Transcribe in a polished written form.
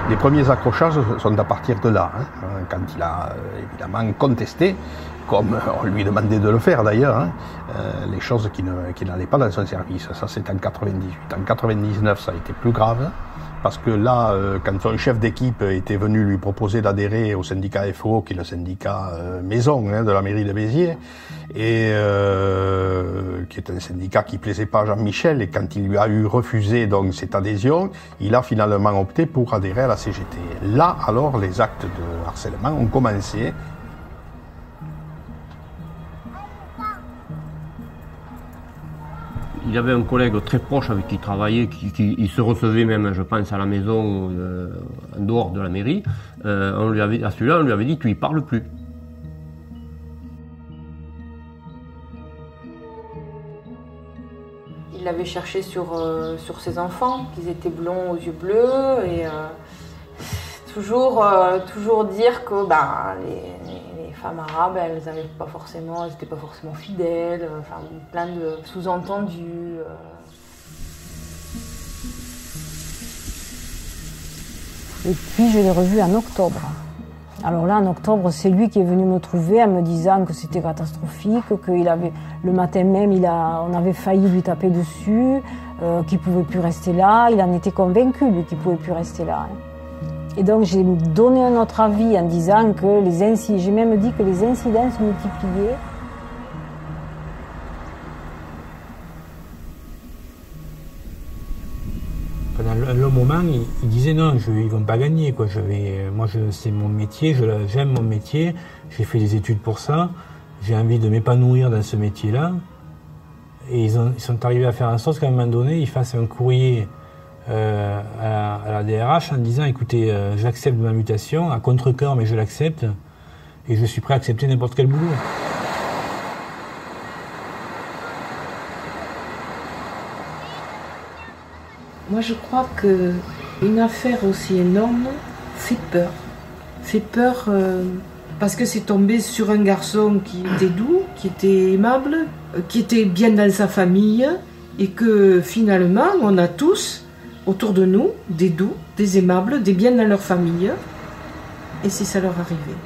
Les premiers accrochages sont à partir de là, hein, quand il a évidemment contesté, comme on lui demandait de le faire d'ailleurs, hein, les choses qui n'allaient pas dans son service. Ça c'est en 98. En 99 ça a été plus grave, parce que là, quand son chef d'équipe était venu lui proposer d'adhérer au syndicat FO, qui est le syndicat maison hein, de la mairie de Béziers, et qui est un syndicat qui plaisait pas à Jean-Michel, et quand il lui a eu refusé donc cette adhésion, il a finalement opté pour adhérer à la CGT. Là, alors, les actes de harcèlement ont commencé. Il avait un collègue très proche avec qui il travaillait, qui se recevait même, je pense, à la maison, en dehors de la mairie. À celui-là, on lui avait dit « tu y parles plus ». Il l'avait cherché sur ses enfants, qu'ils étaient blonds aux yeux bleus, et toujours dire que les femmes arabes, elles n'étaient pas forcément fidèles, enfin plein de sous-entendus. Et puis je l'ai revu en octobre. Alors là, en octobre, c'est lui qui est venu me trouver en me disant que c'était catastrophique, le matin même, on avait failli lui taper dessus, qu'il ne pouvait plus rester là. Il en était convaincu, lui, qu'il ne pouvait plus rester là. Hein. Et donc j'ai donné un autre avis en disant que j'ai même dit que les incidents se multipliaient. Pendant le moment, il disait non, ils ne vont pas gagner. Quoi. C'est mon métier, j'aime mon métier, j'ai fait des études pour ça, j'ai envie de m'épanouir dans ce métier-là. Et ils sont arrivés à faire en sorte qu'à un moment donné, ils fassent un courrier à la DRH en disant écoutez, j'accepte ma mutation, à contre-cœur, mais je l'accepte, et je suis prêt à accepter n'importe quel boulot. Moi, je crois qu'une affaire aussi énorme fait peur. Fait peur parce que c'est tombé sur un garçon qui était doux, qui était aimable, qui était bien dans sa famille, et que finalement, on a tous autour de nous des doux, des aimables, des biens dans leur famille. Et si ça leur arrivait?